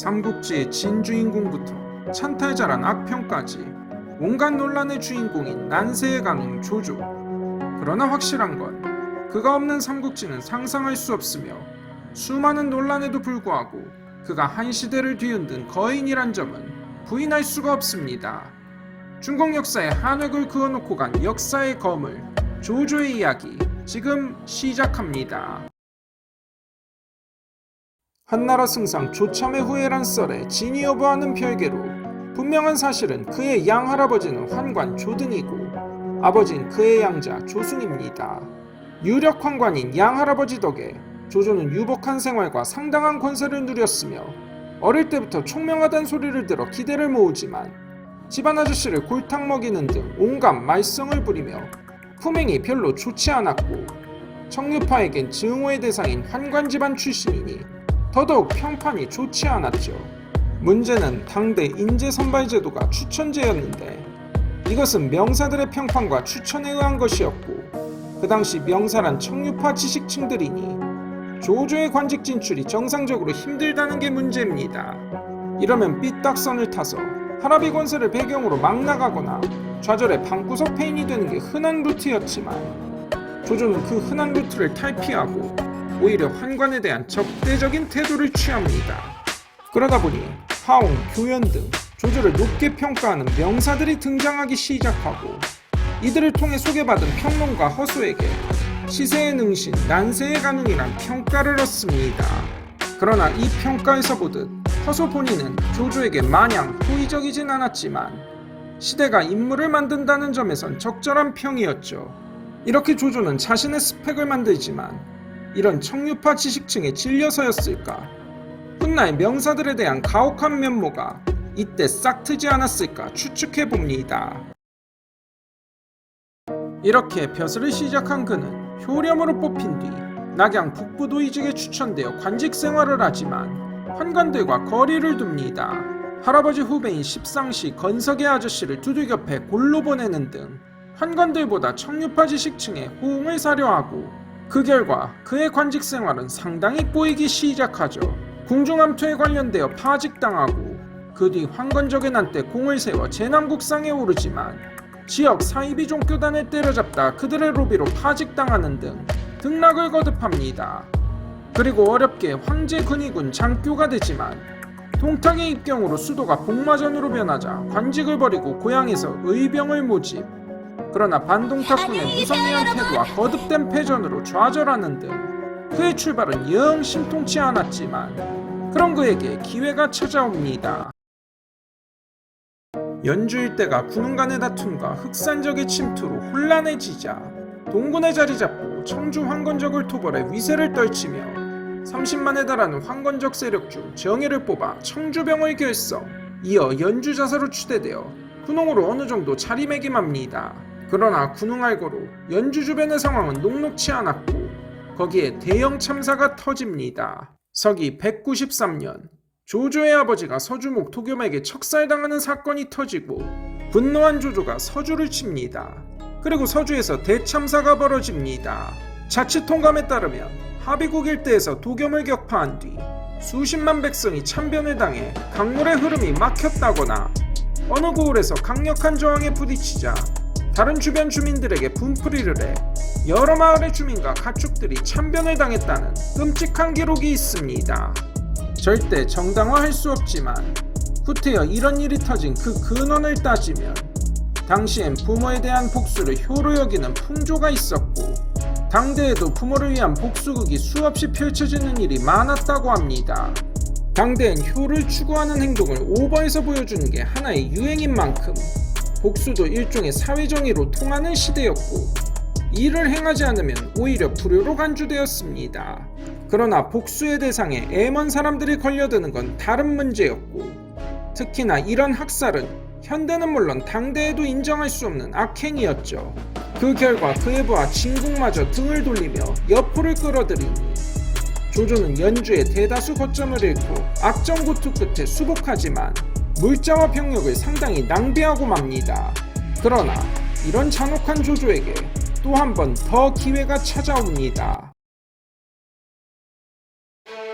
삼국지의 진주인공부터 찬탈자란 악평까지 온갖 논란의 주인공인 난세의 가문 조조. 그러나 확실한 건 그가 없는 삼국지는 상상할 수 없으며 수많은 논란에도 불구하고 그가 한 시대를 뒤흔든 거인이란 점은 부인할 수가 없습니다. 중국 역사에 한 획을 그어놓고 간 역사의 거물 조조의 이야기 지금 시작합니다. 한나라 승상 조참의 후예란 썰에 진위 여부와는 별개로 분명한 사실은 그의 양할아버지는 환관 조등이고 아버지는 그의 양자 조승입니다. 유력 환관인 양할아버지 덕에 조조는 유복한 생활과 상당한 권세를 누렸으며 어릴 때부터 총명하다는 소리를 들어 기대를 모으지만 집안 아저씨를 골탕 먹이는 등 온갖 말썽을 부리며 품행이 별로 좋지 않았고 청류파에겐 증오의 대상인 환관 집안 출신이니 더더욱 평판이 좋지 않았죠. 문제는 당대 인재 선발 제도가 추천제였는데 이것은 명사들의 평판과 추천에 의한 것이었고 그 당시 명사란 청류파 지식층들이니 조조의 관직 진출이 정상적으로 힘들다는 게 문제입니다. 이러면 삐딱선을 타서 하라비 권세를 배경으로 막 나가거나 좌절의 방구석 페인이 되는 게 흔한 루트였지만 조조는 그 흔한 루트를 탈피하고 오히려 환관에 대한 적대적인 태도를 취합니다. 그러다 보니 하옹, 교연 등 조조를 높게 평가하는 명사들이 등장하기 시작하고 이들을 통해 소개받은 평론가 허수에게 시세의 능신, 난세의 가능이란 평가를 얻습니다. 그러나 이 평가에서 보듯 허수 본인은 조조에게 마냥 호의적이진 않았지만 시대가 인물을 만든다는 점에선 적절한 평이었죠. 이렇게 조조는 자신의 스펙을 만들지만 이런 청류파 지식층에 질려서였을까? 훗날 명사들에 대한 가혹한 면모가 이때 싹 트지 않았을까 추측해봅니다. 이렇게 벼슬을 시작한 그는 효렴으로 뽑힌 뒤 낙양 북부도의직에 추천되어 관직 생활을 하지만 환관들과 거리를 둡니다. 할아버지 후배인 십상시 건석의 아저씨를 두들겨 패 골로 보내는 등 환관들보다 청류파 지식층에 호응을 사려 하고 그 결과 그의 관직 생활은 상당히 꼬이기 시작하죠. 궁중암투에 관련되어 파직당하고 그 뒤 환관적인 한때 공을 세워 제남국상에 오르지만 지역 사이비 종교단을 때려잡다 그들의 로비로 파직당하는 등 등락을 거듭합니다. 그리고 어렵게 황제 근위군 장교가 되지만 동탁의 입경으로 수도가 복마전으로 변하자 관직을 버리고 고향에서 의병을 모집. 그러나 반동탁군의 무성의한 태도와 거듭된 패전으로 좌절하는 등 그의 출발은 영 심통치 않았지만 그런 그에게 기회가 찾아옵니다. 연주 일대가 군웅 간의 다툼과 흑산적의 침투로 혼란해지자 동군에 자리 잡고 청주 황건적을 토벌해 위세를 떨치며 30만에 달하는 황건적 세력 중 정예를 뽑아 청주병을 결성. 이어 연주 자사로 추대되어 군웅으로 어느 정도 자리매김합니다. 그러나 군웅 알고로 연주 주변의 상황은 녹록치 않았고 거기에 대형 참사가 터집니다. 서기 193년 조조의 아버지가 서주목 도겸에게 척살당하는 사건이 터지고 분노한 조조가 서주를 칩니다. 그리고 서주에서 대참사가 벌어집니다. 자치 통감에 따르면 하비국 일대에서 도겸을 격파한 뒤 수십만 백성이 참변을 당해 강물의 흐름이 막혔다거나 어느 고을에서 강력한 저항에 부딪히자 다른 주변 주민들에게 분풀이를 해 여러 마을의 주민과 가축들이 참변을 당했다는 끔찍한 기록이 있습니다. 절대 정당화할 수 없지만 후태여 이런 일이 터진 그 근원을 따지면 당시엔 부모에 대한 복수를 효로 여기는 풍조가 있었고 당대에도 부모를 위한 복수극이 수없이 펼쳐지는 일이 많았다고 합니다. 당대엔 효를 추구하는 행동을 오버해서 보여주는 게 하나의 유행인 만큼 복수도 일종의 사회정의로 통하는 시대였고 이를 행하지 않으면 오히려 불효로 간주되었습니다. 그러나 복수의 대상에 애먼 사람들이 걸려드는 건 다른 문제였고 특히나 이런 학살은 현대는 물론 당대에도 인정할 수 없는 악행이었죠. 그 결과 그의 부하 진국마저 등을 돌리며 여포를 끌어들이니 조조는 연주에 대다수 거점을 잃고 악정고투 끝에 수복하지만 물자와 병력을 상당히 낭비하고 맙니다. 그러나 이런 잔혹한 조조에게 또 한 번 더 기회가 찾아옵니다.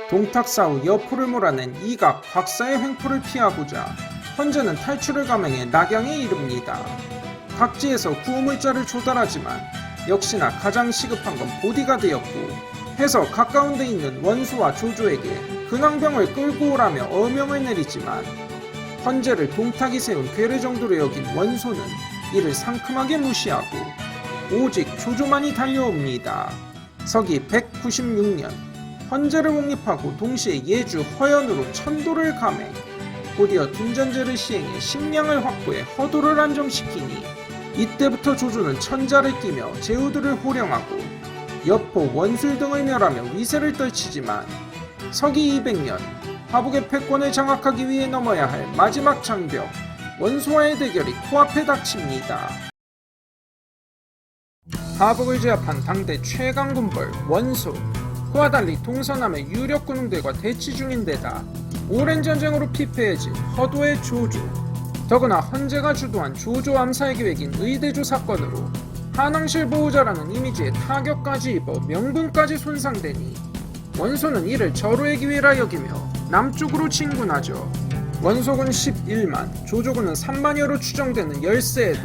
동탁사 후 여포를 몰아낸 이각 곽사의 횡포를 피하고자 헌제는 탈출을 감행해 낙양에 이릅니다. 각지에서 구호물자를 조달하지만 역시나 가장 시급한 건 보디가드였고 해서 가까운 데 있는 원소와 조조에게 근황병을 끌고 오라며 어명을 내리지만 헌제를 동탁이 세운 괴뢰 정도로 여긴 원소는 이를 상큼하게 무시하고 오직 조조만이 달려옵니다. 서기 196년 헌제를 옹립하고 동시에 예주 허연으로 천도를 감행, 곧이어 둔전제를 시행해 식량을 확보해 허도를 안정시키니 이때부터 조조는 천자를 끼며 제후들을 호령하고 여포, 원술 등을 멸하며 위세를 떨치지만 서기 200년 화북의 패권을 장악하기 위해 넘어야 할 마지막 장벽 원소와의 대결이 코앞에 닥칩니다. 화북을 제압한 당대 최강 군벌 원소, 그와 달리 동서남의 유력 군웅들과 대치 중인 데다 오랜 전쟁으로 피폐해진 허도의 조조, 더구나 헌제가 주도한 조조 암살 계획인 의대조 사건으로 한왕실 보호자라는 이미지에 타격까지 입어 명분까지 손상되니 원소는 이를 절호의 기회라 여기며 남쪽으로 진군하죠. 원소군 11만, 조조군은 3만여로 추정되는 열세에도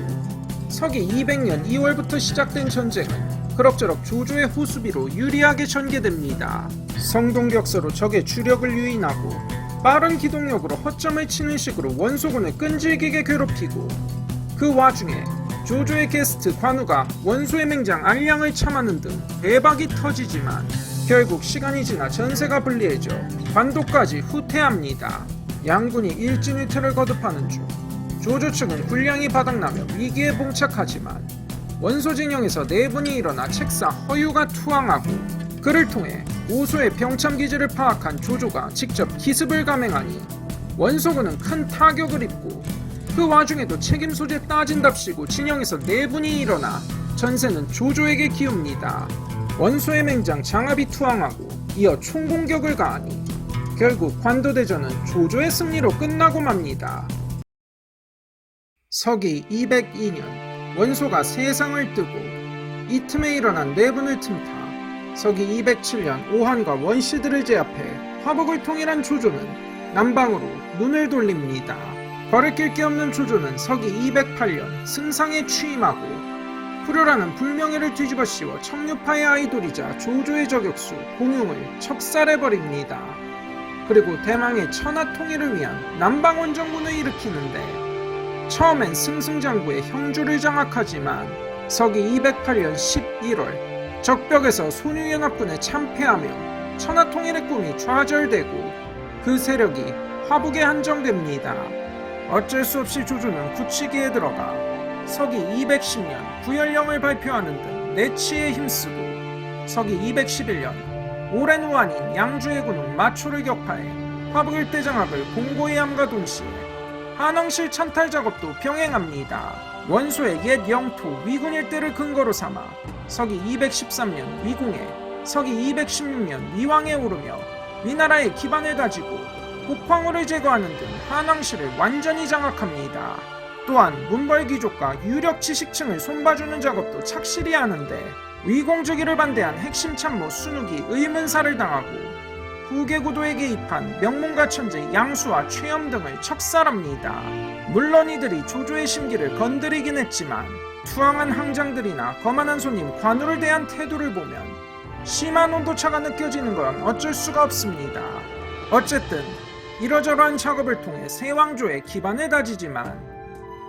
서기 200년 2월부터 시작된 전쟁은 그럭저럭 조조의 호수비로 유리하게 전개됩니다. 성동격서로 적의 주력을 유인하고 빠른 기동력으로 허점을 치는 식으로 원소군을 끈질기게 괴롭히고 그 와중에 조조의 게스트 관우가 원소의 맹장 알량을 참하는 등 대박이 터지지만 결국 시간이 지나 전세가 불리해져 관도까지 후퇴합니다. 양군이 일진일퇴를 거듭하는 중 조조 측은 군량이 바닥나며 위기에 봉착하지만 원소 진영에서 내분이 일어나 책사 허유가 투항하고 그를 통해 오소의 병참기지를 파악한 조조가 직접 기습을 감행하니 원소군은 큰 타격을 입고 그 와중에도 책임 소재 따진답시고 진영에서 내분이 일어나 전세는 조조에게 기웁니다. 원소의 맹장 장압이 투항하고 이어 총공격을 가하니 결국 관도대전은 조조의 승리로 끝나고 맙니다. 서기 202년 원소가 세상을 뜨고 이 틈에 일어난 내분을 틈타 서기 207년 오한과 원시들을 제압해 화북을 통일한 조조는 남방으로 눈을 돌립니다. 거리낄 게 없는 조조는 서기 208년 승상에 취임하고 불효라는 불명예를 뒤집어 씌워 청류파의 아이돌이자 조조의 저격수 공용을 척살해버립니다. 그리고 대망의 천하 통일을 위한 남방 원정군을 일으키는데 처음엔 승승장구의 형주를 장악하지만 서기 208년 11월 적벽에서 손유연합군에 참패하며 천하 통일의 꿈이 좌절되고 그 세력이 화북에 한정됩니다. 어쩔 수 없이 조조는 굳히기에 들어가 서기 210년 구열령을 발표하는 등 내치에 힘쓰고 서기 211년 오랜 우환인 양주의 군웅 마초를 격파해 화북 일대 장악을 공고히 함과 동시에 한왕실 찬탈 작업도 병행합니다. 원소의 옛 영토 위군 일대를 근거로 삼아 서기 213년 위궁에 서기 216년 위왕에 오르며 위나라의 기반을 다지고 곡황후를 제거하는 등 한왕실을 완전히 장악합니다. 또한 문벌귀족과 유력 지식층을 손봐주는 작업도 착실히 하는데 위공주기를 반대한 핵심 참모 순욱이 의문사를 당하고 후계구도에 개입한 명문가 천재 양수와 최염 등을 척살합니다. 물론 이들이 조조의 심기를 건드리긴 했지만 투항한 항장들이나 거만한 손님 관우를 대한 태도를 보면 심한 온도차가 느껴지는 건 어쩔 수가 없습니다. 어쨌든 이러저러한 작업을 통해 세왕조의 기반을 다지지만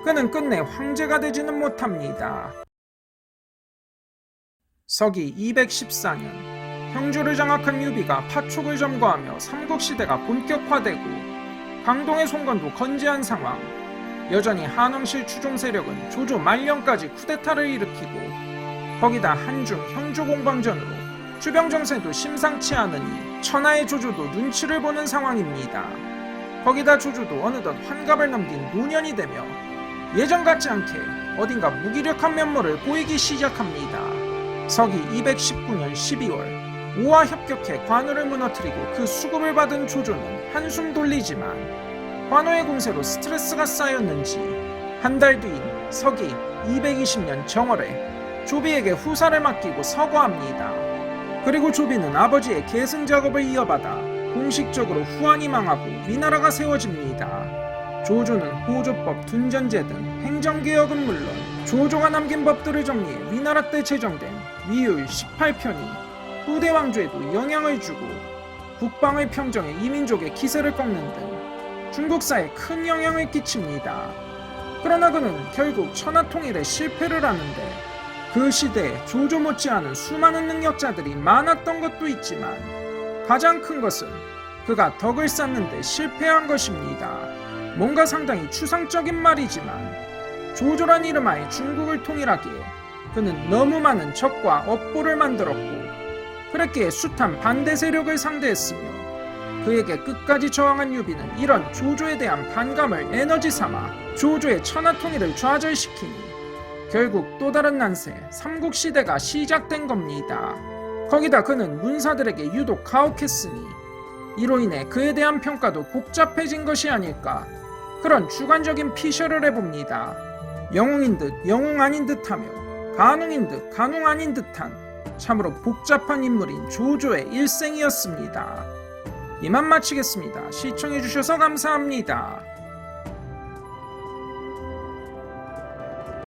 그는 끝내 황제가 되지는 못합니다. 서기 214년 형주를 장악한 유비가 파촉을 점거하며 삼국시대가 본격화되고 강동의 송건도 건재한 상황, 여전히 한왕실 추종 세력은 조조 말년까지 쿠데타를 일으키고 거기다 한중 형조 공방전으로 주병 정세도 심상치 않으니 천하의 조조도 눈치를 보는 상황입니다. 거기다 조조도 어느덧 환갑을 넘긴 노년이 되며 예전 같지 않게 어딘가 무기력한 면모를 보이기 시작합니다. 서기 219년 12월 오와 협격해 관우를 무너뜨리고 그 수급을 받은 조조는 한숨 돌리지만 관우의 공세로 스트레스가 쌓였는지 한 달 뒤인 서기 220년 정월에 조비에게 후사를 맡기고 서거합니다. 그리고 조비는 아버지의 계승 작업을 이어받아 공식적으로 후한이 망하고 위나라가 세워집니다. 조조는 호조법, 둔전제 등 행정개혁은 물론 조조가 남긴 법들을 정리해 위나라 때 제정된 위율 18편이 후대 왕조에도 영향을 주고 북방의 평정에 이민족의 기세를 꺾는 등 중국사에 큰 영향을 끼칩니다. 그러나 그는 결국 천하통일에 실패를 하는데 그 시대에 조조 못지않은 수많은 능력자들이 많았던 것도 있지만 가장 큰 것은 그가 덕을 쌓는데 실패한 것입니다. 뭔가 상당히 추상적인 말이지만 조조란 이름하에 중국을 통일하기에 그는 너무 많은 적과 업보를 만들었고 그랬기에 숱한 반대 세력을 상대했으며 그에게 끝까지 저항한 유비는 이런 조조에 대한 반감을 에너지 삼아 조조의 천하통일을 좌절시키니 결국 또 다른 난세 삼국시대가 시작된 겁니다. 거기다 그는 문사들에게 유독 가혹했으니 이로 인해 그에 대한 평가도 복잡해진 것이 아닐까 그런 주관적인 피셜을 해봅니다. 영웅인 듯 영웅 아닌 듯하며 간웅인 듯 간웅 아닌 듯한 참으로 복잡한 인물인 조조의 일생이었습니다. 이만 마치겠습니다. 시청해주셔서 감사합니다.